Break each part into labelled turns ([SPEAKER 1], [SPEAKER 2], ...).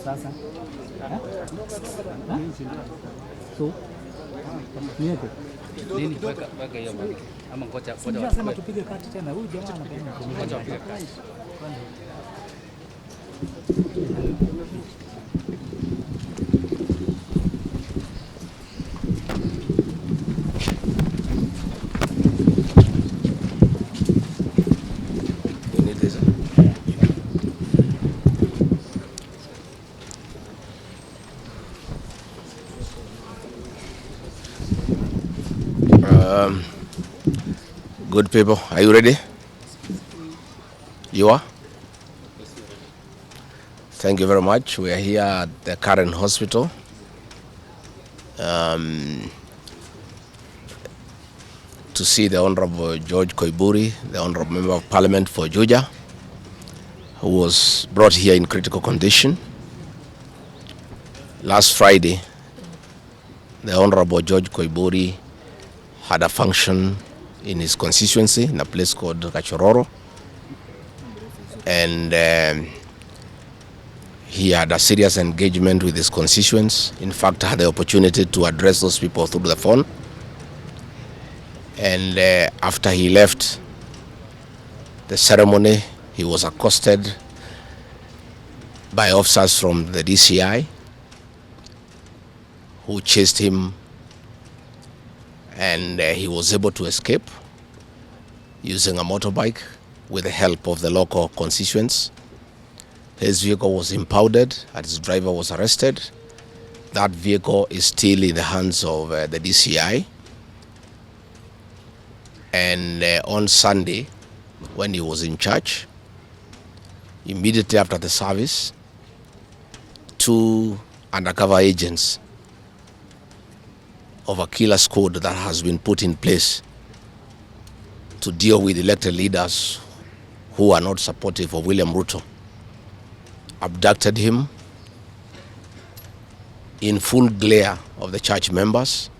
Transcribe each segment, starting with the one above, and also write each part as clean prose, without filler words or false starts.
[SPEAKER 1] Sasa. So. Niweke.
[SPEAKER 2] Nini weka hiyo bwana. Ama ngoja.
[SPEAKER 1] Sema tupige kati tena. Huyu jamaa anapenda
[SPEAKER 2] ngoja tupige kati.
[SPEAKER 3] Good people, are you ready? You are? Thank you very much. We are here at the current hospital. To see the Honorable George Koimburi, the Honorable Member of Parliament for Juja, who was brought here in critical condition. Last Friday, the Honorable George Koimburi had a function in his constituency in a place called Kachororo, and he had a serious engagement with his constituents. In fact, I had the opportunity to address those people through the phone. And after he left the ceremony, he was accosted by officers from the DCI who chased him, and he was able to escape using a motorbike with the help of the local constituents. His vehicle was impounded and his driver was arrested. That vehicle is still in the hands of the DCI. And on Sunday, when he was in church, immediately after the service, 2 undercover agents of a killer squad that has been put in place to deal with elected leaders who are not supportive of William Ruto abducted him in full glare of the church members,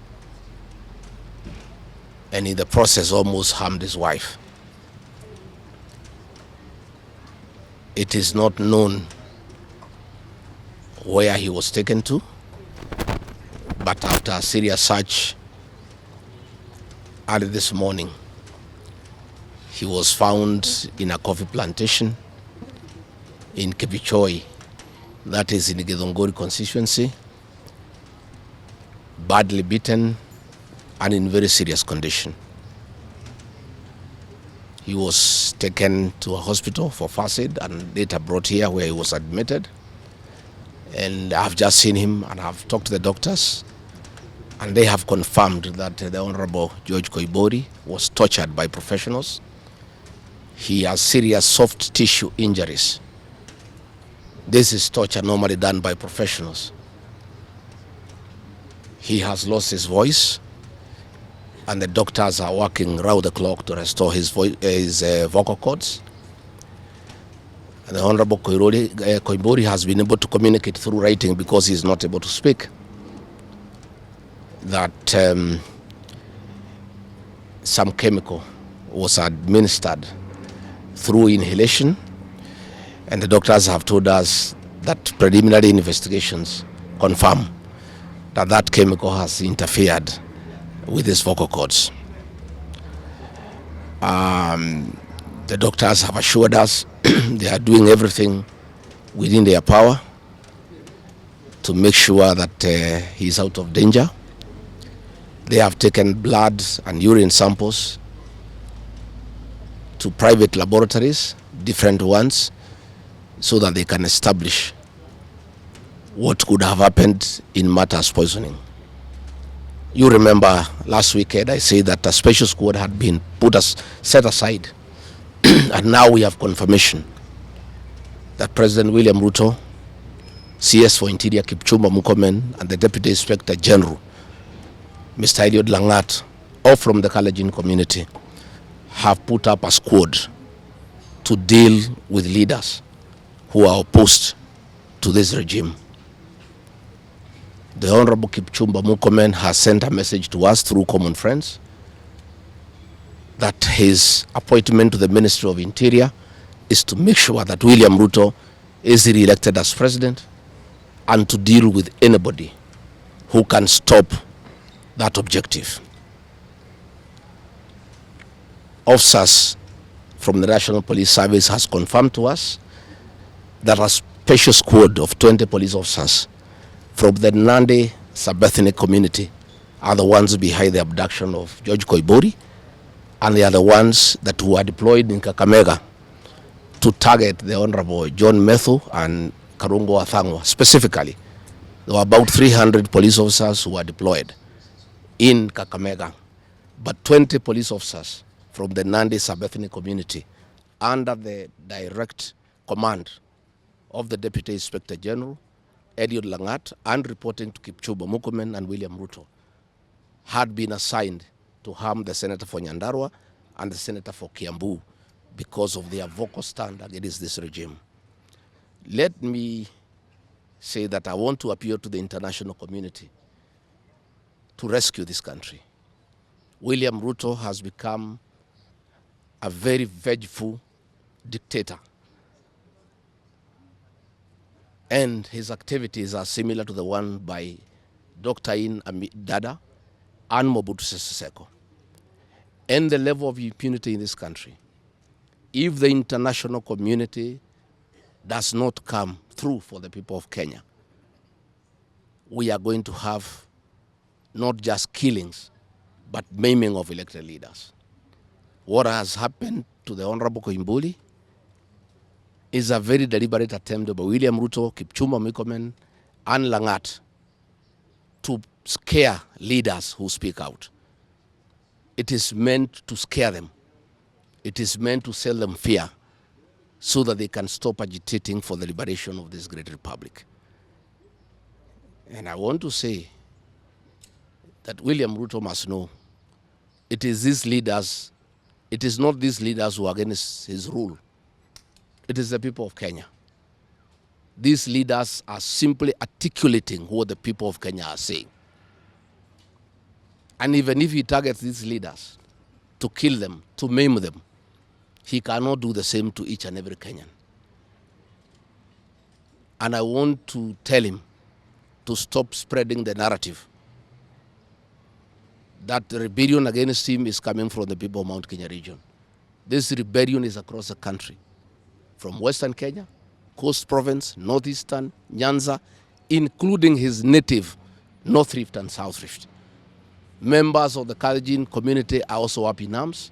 [SPEAKER 3] and in the process almost harmed his wife. It is not known where he was taken to, but after a serious search early this morning, he was found in a coffee plantation in Kipichoi, that is in the Githunguri constituency, badly beaten and in very serious condition. He was taken to a hospital for first aid and later brought here where he was admitted. And I've just seen him and I've talked to the doctors, and they have confirmed that the Honorable George Koimburi was tortured by professionals. He has serious soft tissue injuries. This is torture normally done by professionals. He has lost his voice, and the doctors are working round the clock to restore his vocal cords. And the Honorable Koimburi has been able to communicate through writing because he is not able to speak. That some chemical was administered through inhalation, and the doctors have told us that preliminary investigations confirm that that chemical has interfered with his vocal cords. The doctors have assured us they are doing everything within their power to make sure that he is out of danger. They have taken blood and urine samples to private laboratories, different ones, so that they can establish what could have happened in Martha's poisoning. You remember last weekend I said that a special squad had been set aside and now we have confirmation that President William Ruto, CS for Interior Kipchumba Murkomen, and the Deputy Inspector General, Mr. Eliud Langat, all from the Kalenjin community, have put up a squad to deal with leaders who are opposed to this regime. The Honorable Kipchumba Murkomen has sent a message to us through common friends that his appointment to the Ministry of Interior is to make sure that William Ruto is re-elected as president and to deal with anybody who can stop that objective. Officers from the National Police Service has confirmed to us that a special squad of 20 police officers from the Nandi sub-ethnic community are the ones behind the abduction of George Koimburi, and they are the ones that were deployed in Kakamega to target the Honorable John Methu and Karungo Athangwa. Specifically, there were about 300 police officers who were deployed in Kakamega, but 20 police officers from the Nandi sub-ethnic community under the direct command of the Deputy Inspector General, Eliud Langat, and reporting to Kipchumba Murkomen and William Ruto, had been assigned to harm the Senator for Nyandarua and the Senator for Kiambu because of their vocal stand against this regime. Let me say that I want to appeal to the international community to rescue this country. William Ruto has become a very vengeful dictator, and his activities are similar to the one by Dr. Dada and Mobutu Sese Seko. And the level of impunity in this country, if the international community does not come through for the people of Kenya, we are going to have not just killings, but maiming of elected leaders. What has happened to the Honorable Koimburi is a very deliberate attempt by William Ruto, Kipchumba Murkomen, and Langat to scare leaders who speak out. It is meant to scare them. It is meant to sell them fear so that they can stop agitating for the liberation of this great republic. And I want to say that William Ruto must know it is these leaders, it is not these leaders who are against his rule. It is the people of Kenya. These leaders are simply articulating what the people of Kenya are saying. And even if he targets these leaders to kill them, to maim them, he cannot do the same to each and every Kenyan. And I want to tell him to stop spreading the narrative that the rebellion against him is coming from the people of Mount Kenya region. This rebellion is across the country, from Western Kenya, Coast Province, Northeastern, Nyanza, including his native North Rift and South Rift. Members of the Kalenjin community are also up in arms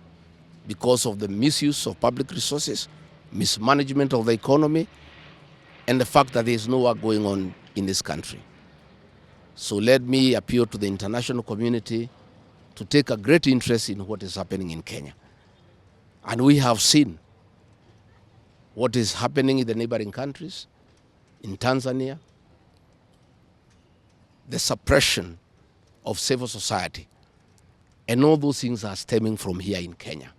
[SPEAKER 3] because of the misuse of public resources, mismanagement of the economy, and the fact that there is no work going on in this country. So let me appeal to the international community to take a great interest in what is happening in Kenya. And we have seen what is happening in the neighboring countries, in Tanzania, the suppression of civil society, and all those things are stemming from here in Kenya.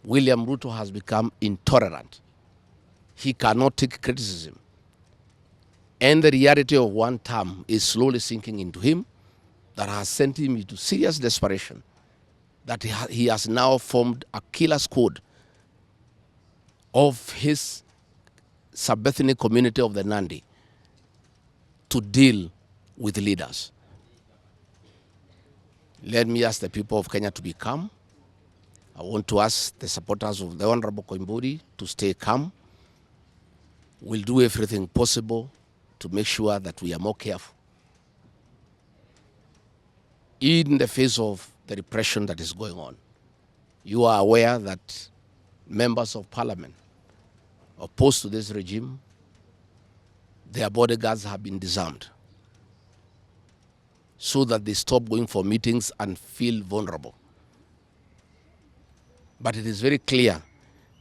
[SPEAKER 3] William Ruto has become intolerant. He cannot take criticism. And the reality of one term is slowly sinking into him, that has sent him into serious desperation, that he has now formed a killer squad of his sub-ethnic community of the Nandi to deal with leaders. Let me ask the people of Kenya to be calm. I want to ask the supporters of the Honorable Koimburi to stay calm. We'll do everything possible to make sure that we are more careful in the face of the repression that is going on. You are aware that members of parliament opposed to this regime, their bodyguards have been disarmed so that they stop going for meetings and feel vulnerable. But it is very clear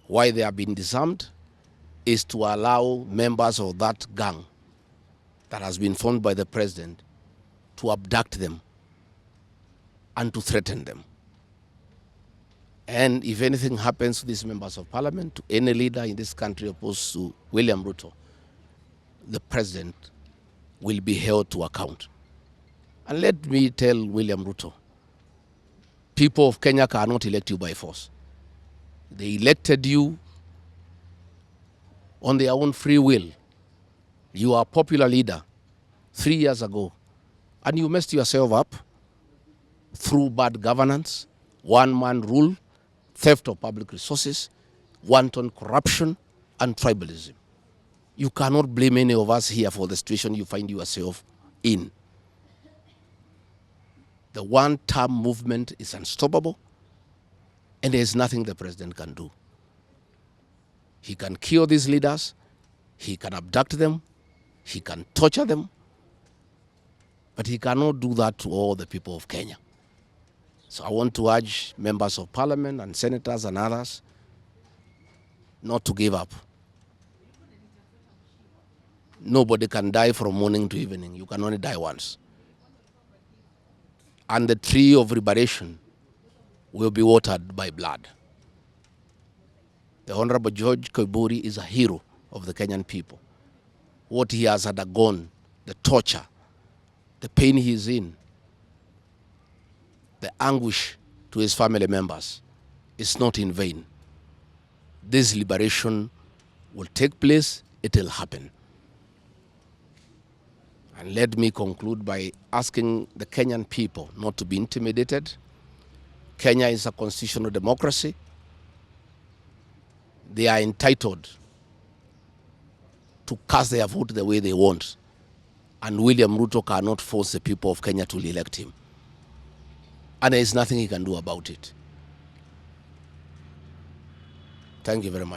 [SPEAKER 3] why they have been disarmed is to allow members of that gang that has been formed by the president to abduct them and to threaten them. And if anything happens to these members of parliament, to any leader in this country opposed to William Ruto, the president will be held to account. And let me tell William Ruto, people of Kenya cannot elect you by force. They elected you on their own free will. You are a popular leader 3 years ago, and you messed yourself up through bad governance, one-man rule, theft of public resources, wanton corruption, and tribalism. You cannot blame any of us here for the situation you find yourself in. The one-term movement is unstoppable, and there is nothing the president can do. He can kill these leaders, he can abduct them, he can torture them, but he cannot do that to all the people of Kenya. So I want to urge members of parliament and senators and others not to give up. Nobody can die from morning to evening. You can only die once. And the tree of liberation will be watered by blood. The Honorable George Koimburi is a hero of the Kenyan people. What he has undergone, the torture, the pain he is in, the anguish to his family members is not in vain. This liberation will take place, it will happen. And let me conclude by asking the Kenyan people not to be intimidated. Kenya is a constitutional democracy. They are entitled to cast their vote the way they want. And William Ruto cannot force the people of Kenya to elect him. And there is nothing he can do about it. Thank you very much.